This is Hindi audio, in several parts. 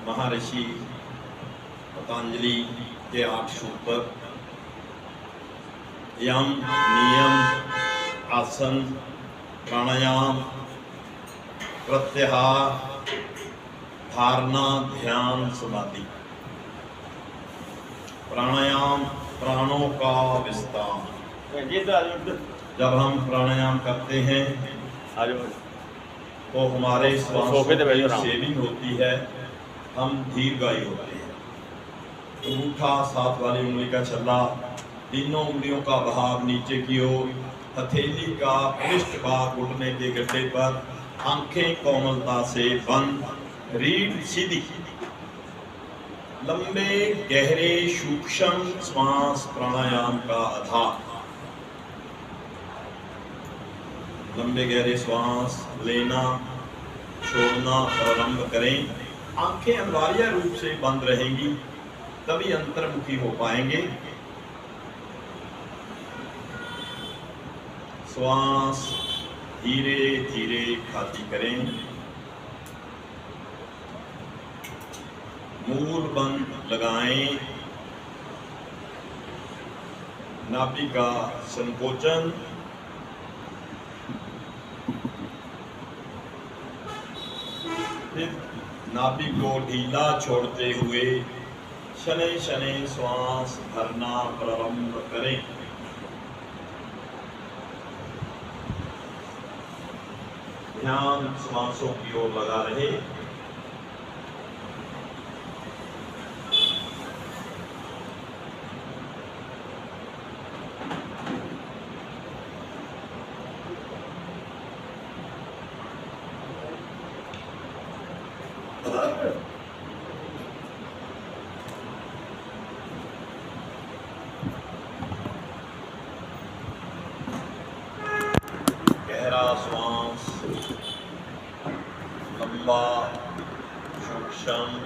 महर्षि पतंजलि के 8 सूत्र यम, नियम, आसन, प्राणायाम, प्रत्याहार, धारणा, ध्यान, समाधि। प्राणायाम प्राणों का विस्तार। जब हम प्राणायाम करते हैं तो हमारे श्वासों की सेविंग होती है, हम दीर्घायु होते हैं। अंगूठा, साथ वाली उंगली का छल्ला, तीनों उंगलियों का भाव नीचे की ओर, हथेली का पृष्ठ भाग घुटने के गड्ढे पर, आंखें कोमलता से बंद, रीढ़ सीधी। लंबे गहरे सूक्ष्म श्वास प्राणायाम का आधार। लंबे गहरे श्वास लेना छोड़ना प्रारंभ करें। आंखें अनिवार्य रूप से बंद रहेंगी, तभी अंतर्मुखी हो पाएंगे। श्वास धीरे धीरे खाती करें। मूल बंद लगाएं। नाभि का संकोचन। फिर नाभि को ढीला छोड़ते हुए शनै शनै श्वास भरना प्रारंभ करें। ध्यान श्वासों की ओर लगा रहे। गहरा श्वास, लंबा, सूक्ष्म,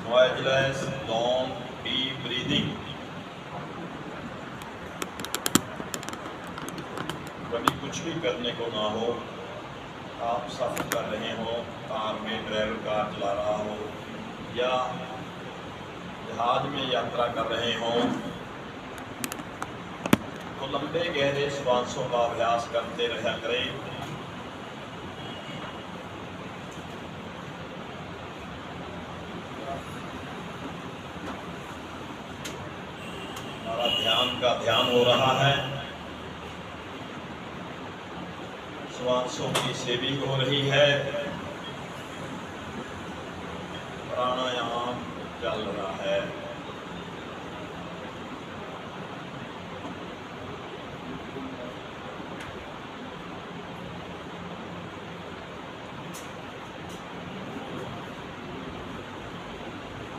noiseless, long, deep breathing। कभी कुछ भी करने को ना हो, आप सफर कर रहे हो, कार में ड्राइवर कार चला रहा हो या जहाज में यात्रा कर रहे हो, तो लंबे गहरे श्वासों का अभ्यास करते रहा करें। हमारा ध्यान का ध्यान हो रहा है, श्वासों की सेविंग हो रही है, प्राणायाम चल रहा है।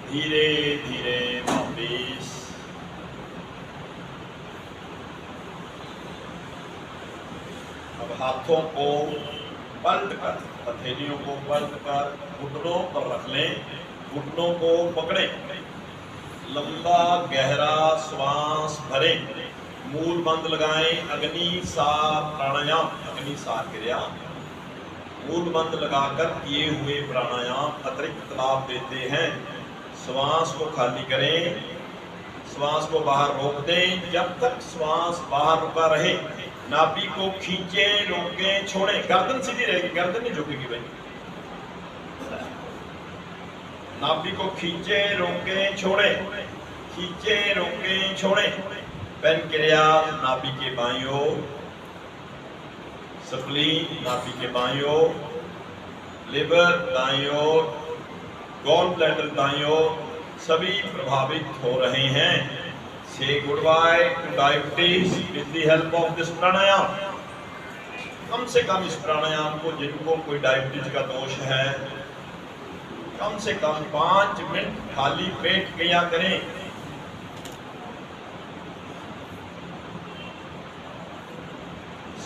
धीरे धीरे वापिस। अब हाथों को पलट कर, हथेलियों को पलट कर घुटनों पर रख लें। घुटनों को पकड़ें। लंबा गहरा श्वास भरें। मूल बंद लगाएं। अग्नि सार प्राणायाम, अग्नि सार क्रिया। मूल बंद लगाकर किए हुए प्राणायाम अतिरिक्त लाभ देते हैं। श्वास को खाली करें, श्वास को बाहर रोक दें। जब तक श्वास बाहर रुका रहे, नाभि को खींचें, रोकें, छोड़ें। गर्दन सीधी रहेगी, गर्दन नहीं झुकेगी भाई। नाभि को खींचें, रोकें, छोड़ें, खींचें, रोकें, छोड़ें। पैनक्रियास नाभि के बाईं ओर, स्प्लीन नाभि के बाईं ओर, लिवर दाईं ओर, गॉल ब्लैडर दाईं ओर, सभी प्रभावित हो रहे हैं। से good bye to diabetes with the help of this pranayama. कम से कम इस प्राणायाम को, जिनको कोई डायबिटीज का दोष है, कम से कम 5 मिनट खाली पेट किया करें।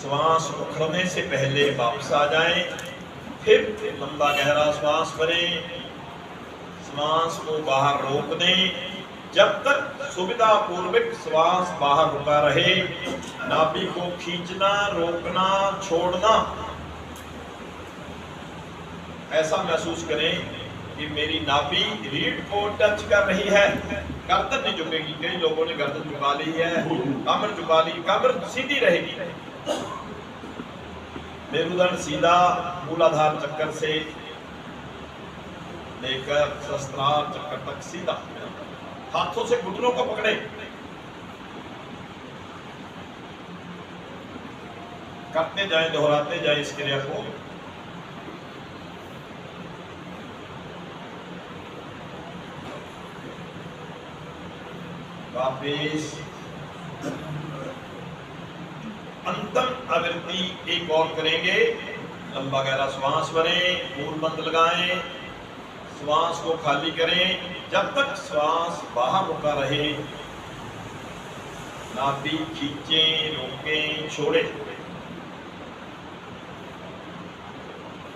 श्वास उखड़ने से पहले वापस आ जाएं। फिर लंबा गहरा श्वास भरें। श्वास को बाहर रोक दें। जब तक सुविधा पूर्वक श्वास बाहर रुका रहे, नाभि को खींचना, रोकना, छोड़ना। ऐसा महसूस करें कि मेरी नाभि रीढ़ को टच कर रही है। गर्दन नहीं झुकेगी, कई लोगों ने गर्दन झुका ली है, कमर झुका ली, कमर सीधी रहेगी। मेरुदंड सीधा, मूलाधार चक्कर से लेकर सहस्त्रार चक्कर तक सीधा। हाथों से घुटनों को पकड़े, करते जाएं, दोहराते जाएं इस क्रिया को। वापिस अंतम आवृत्ति एक और करेंगे। लंबा गहरा श्वास भरें, मूल बंद लगाएं, श्वास को खाली करें। जब तक श्वास बाहर रुका रहे, नाभि खींचें, रोकें, छोड़ें।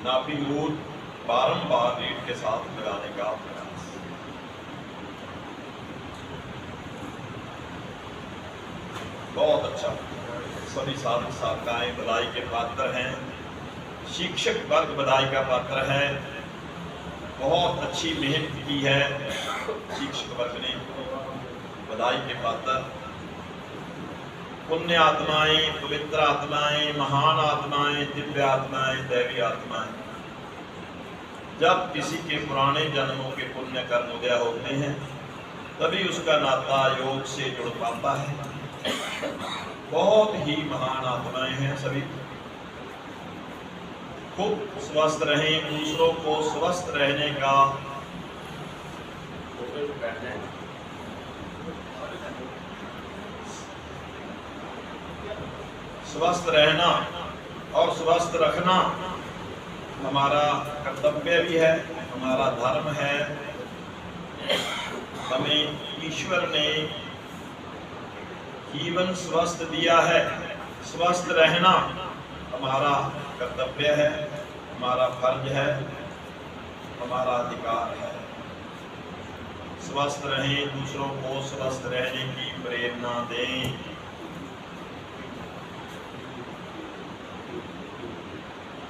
नाभि मूल बारंबार रीढ़ के साथ लगाने का प्रयास। बहुत अच्छा। सभी साधक साधकाएं बधाई के पात्र हैं। शिक्षक वर्ग बधाई का पात्र है। बहुत अच्छी मेहनत की है शिक्षक वर्ग ने, बधाई के पात्र। पुण्य आत्माएं, पवित्र आत्माएं, महान आत्माएं, दिव्य आत्माएं, दैवी आत्माएं। जब किसी के पुराने जन्मों के पुण्य कर्म उदय होते हैं, तभी उसका नाता योग से जुड़ पाता है। बहुत ही महान आत्माएं हैं सभी। खूब स्वस्थ रहें, दूसरों को स्वस्थ रहने का स्वस्थ रहना और स्वस्थ रखना हमारा कर्तव्य भी है, हमारा धर्म है। हमें ईश्वर ने जीवन स्वस्थ दिया है। स्वस्थ रहना हमारा कर्तव्य है, हमारा फर्ज है, हमारा अधिकार है। स्वस्थ रहें, दूसरों को स्वस्थ रहने की प्रेरणा दें।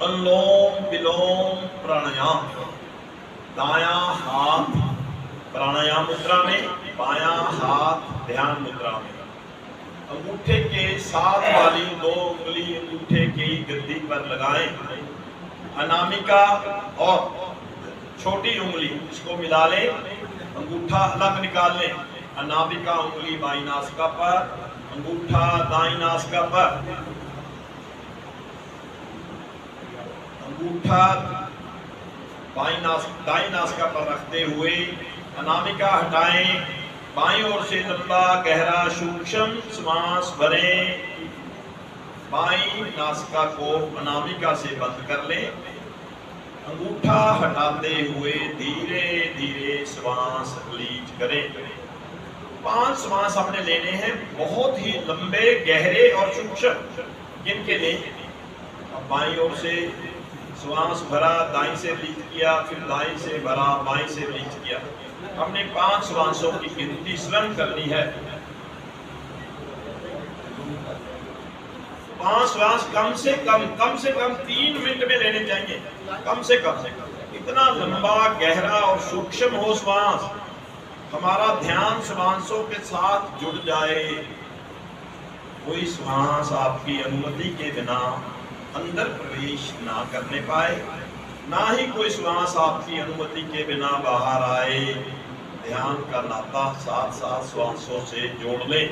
अनुलोम विलोम प्राणायाम। दायां हाथ प्राणायाम मुद्रा में, बायां हाथ ध्यान मुद्रा में। अंगूठे के साथ वाली 2 उंगली अंगूठे की गद्दी पर लगाएं। अनामिका और छोटी उंगली इसको मिला लें, अंगूठा अलग निकाल लें। अनामिका उंगली बाईं नासिका पर, अंगूठा दाईं नासिका पर। अंगूठा दाईं नासिका पर रखते हुए अनामिका हटाएं। बाईं ओर से लंबा गहरा सूक्ष्म श्वास भरें। बाईं नासिका को अनामिका से बंद कर लें। अंगूठा हटाते हुए धीरे धीरे श्वास रिलीज करें। 5 श्वास हमने लेने हैं, बहुत ही लंबे, गहरे और सूक्ष्म। जिनके लिए बाईं ओर से श्वास भरा, दाईं से रिलीज किया, फिर दाईं से भरा, बाईं से रिलीज किया। हमने 5 श्वासों की गिनती स्वयं करनी है। 5 श्वास कम से कम 3 मिनट में लेने चाहिए। कम से कम इतना लंबा, गहरा और सूक्ष्म हो श्वास, हमारा ध्यान श्वासों के साथ जुड़ जाए। कोई श्वास आपकी अनुमति के बिना अंदर प्रवेश ना करने पाए, ना ही कोई श्वास आपकी अनुमति के बिना बाहर आए। ध्यान का नाता साथ साथ श्वासों से जोड़ लें।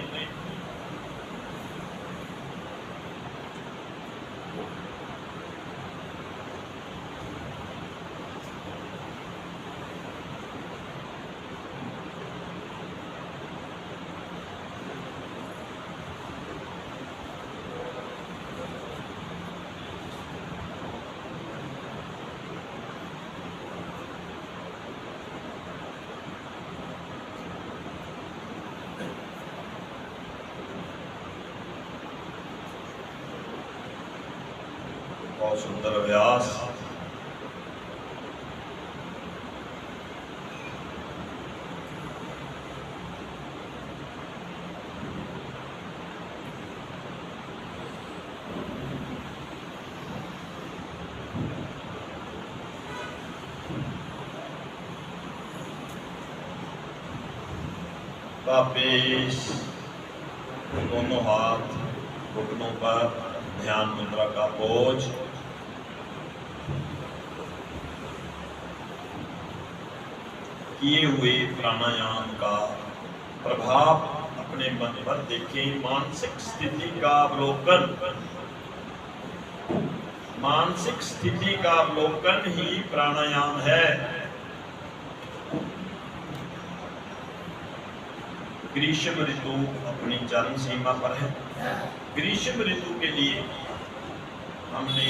बहुत सुंदर अभ्यास। वापिस दोनों हाथ घुटनों पर, ध्यान मुद्रा का बोझ। किए हुए प्राणायाम का प्रभाव अपने मन पर देखें। मानसिक स्थिति का अवलोकन, मानसिक स्थिति का अवलोकन ही प्राणायाम है। ग्रीष्म ऋतु अपनी चरम सीमा पर है। ग्रीष्म ऋतु के लिए हमने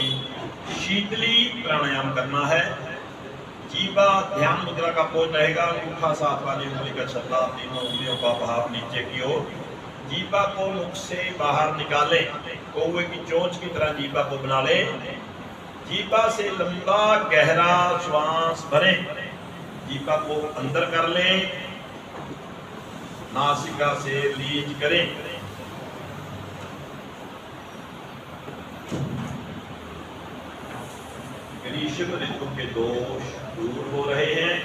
शीतली प्राणायाम करना है। जीवा ध्यान मुद्रा का पोज रहेगा। अंगूठा साथ वाली उंगली का छल्ला, तीनों उंगलियों का भाव नीचे की ओर। जीवा को मुख से बाहर निकाले, कौवे की चोंच की तरह जीवा को बना ले। जीवा से लंबा गहरा श्वास भरें। जीवा को अंदर कर लें, नासिका से लीज करें। ग्रीष्म ऋतु के दोष दूर हो रहे हैं।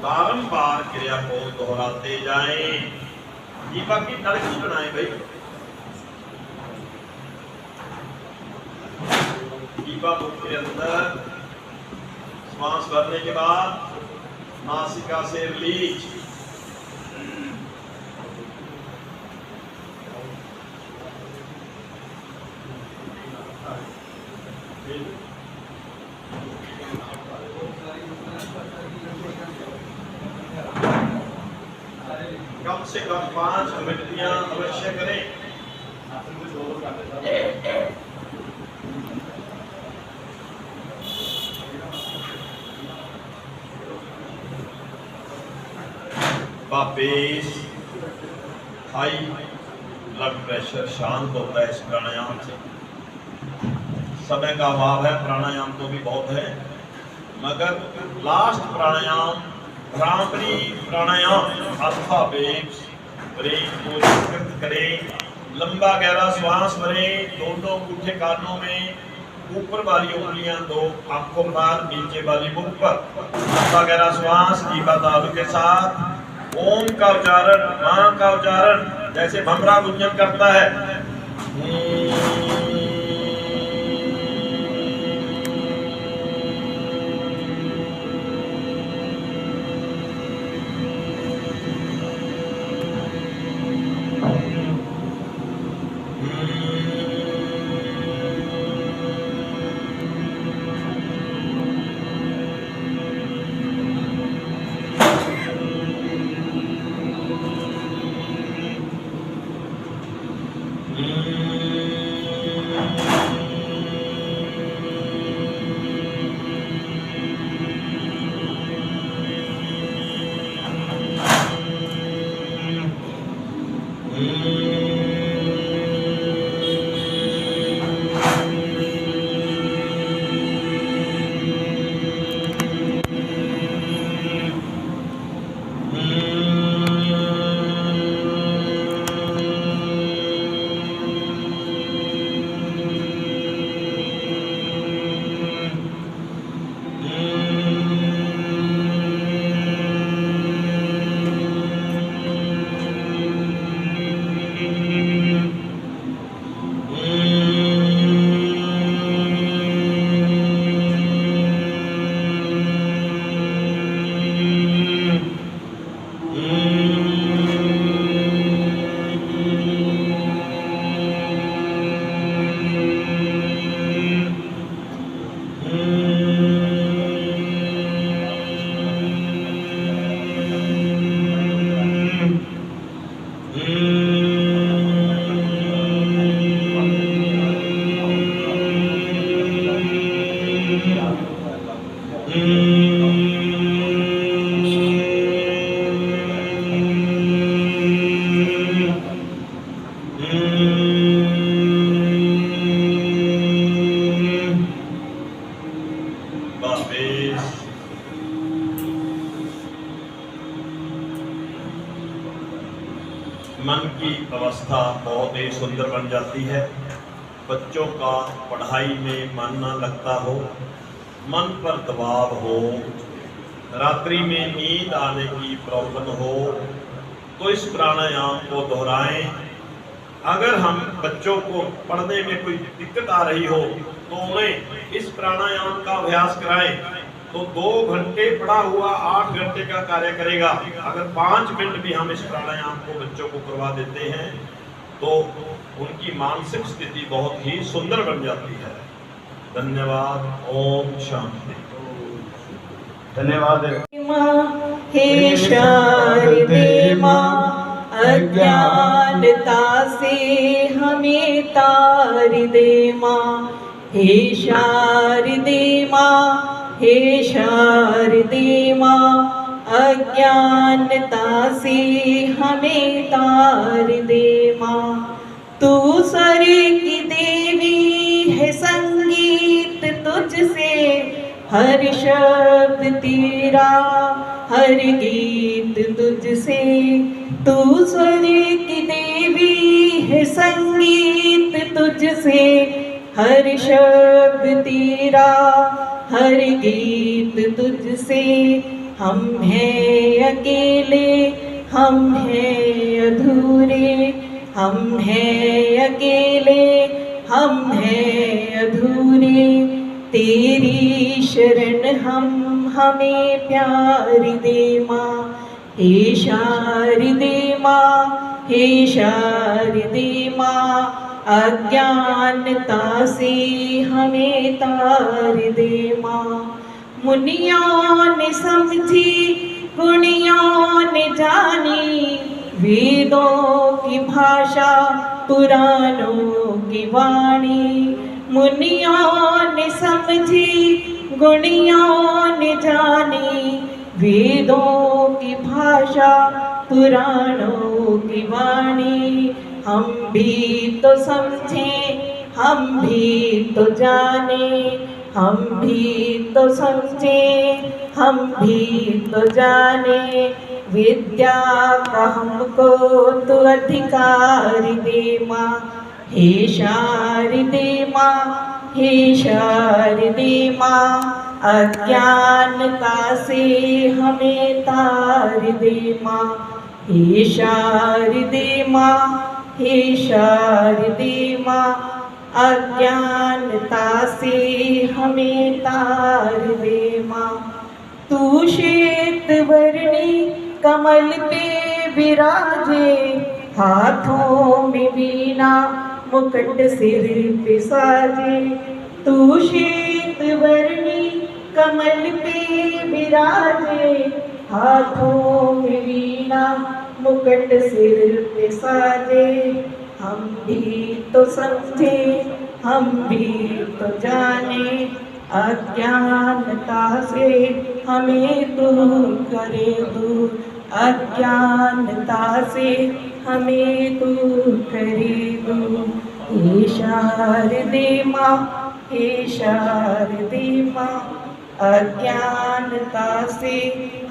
बारंबार क्रिया को दोहराते जाएं। जीवा की नरकी बनाए भाई। जीवा मुख के अंदर श्वास भरने के बाद नासिका से रिलीज। कम से कम 5 मिनटियां अवश्य करें। वापिस हाई ब्लड प्रेशर शांत होता है इस प्राणायाम से। समय का अभाव है, प्राणायाम तो भी बहुत है, मगर लास्ट प्राणायाम भ्रामरी प्राणायाम, अल्फा बेस ब्रेन को जागृत करें। लंबा गहरा श्वास भरें। दोनों अंगूठे कानों में, ऊपर वाली उंगलियां दो आंखों पर, नीचे वाली मुख पर। लंबा गहरा श्वास जीवा तालु के साथ। ओम का उच्चारण, मां का उच्चारण, जैसे भमरा गुंजन करता है। मन की अवस्था बहुत ही सुंदर बन जाती है। बच्चों का पढ़ाई में मन न लगता हो, मन पर दबाव हो, रात्रि में नींद आने की प्रॉब्लम हो तो इस प्राणायाम को दोहराएं। अगर हम बच्चों को पढ़ने में कोई दिक्कत आ रही हो तो उन्हें इस प्राणायाम का अभ्यास कराएं। तो 2 घंटे पढ़ा हुआ 8 घंटे का कार्य करेगा। अगर 5 मिनट भी हम इस प्राणायाम को बच्चों को करवा देते हैं तो उनकी मानसिक स्थिति बहुत ही सुंदर बन जाती है। धन्यवाद। ओम शांति। धन्यवाद। हे शारदे माँ, अज्ञानता से हमें तार दे माँ। हे शारदे माँ, हे शारदे माँ, अज्ञानता से हमें तार दे माँ। तू स्वर की देवी है, संगीत तुझसे हर शब्द तेरा, हर गीत तुझसे। तू स्वर की देवी है, संगीत तुझसे हर शब्द तेरा, हर गीत तुझसे। हम हैं अकेले, हम हैं अधूरे, हम हैं अकेले, हम हैं अधूरे। तेरी शरण हमें प्यार दे माँ। हे शारदे माँ, हे शारदे माँ, अज्ञानता से हमें तार दे माँ। मुनियों ने समझी, गुणियों ने जानी, वेदों की भाषा, पुराणों की वाणी। मुनियों ने समझी, गुणियों ने जानी, वेदों की भाषा, पुराणों की वाणी। हम भी तो समझें, हम भी तो जाने, हम भी तो समझें, हम भी तो जाने। विद्या का हमको तो अधिकार दे माँ। हे शारदे माँ, हे शारदे माँ, अज्ञानता से हमें तार दे माँ। हे शारदे माँ, हे शारदे माँ, अज्ञानता से हमें तार दे माँ। तू श्वेत वर्णी कमल पे विराजे, हाथों में वीणा, मुकुट सिर पे साजे। तू श्वेत वर्णी कमल पे विराजे, हाथों में वीणा, मुकुट सिर पे साजे। हम भी तो समझे, हम भी तो जाने, अज्ञानता से हमें दूर करे दूर। अज्ञानता से हमें दूर करे दूर। हे शारदे माँ, हे शारदे माँ, अज्ञानता से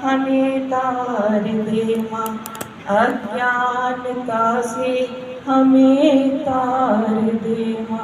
हमें तार दे माँ। अज्ञानता से हमें तार दे माँ।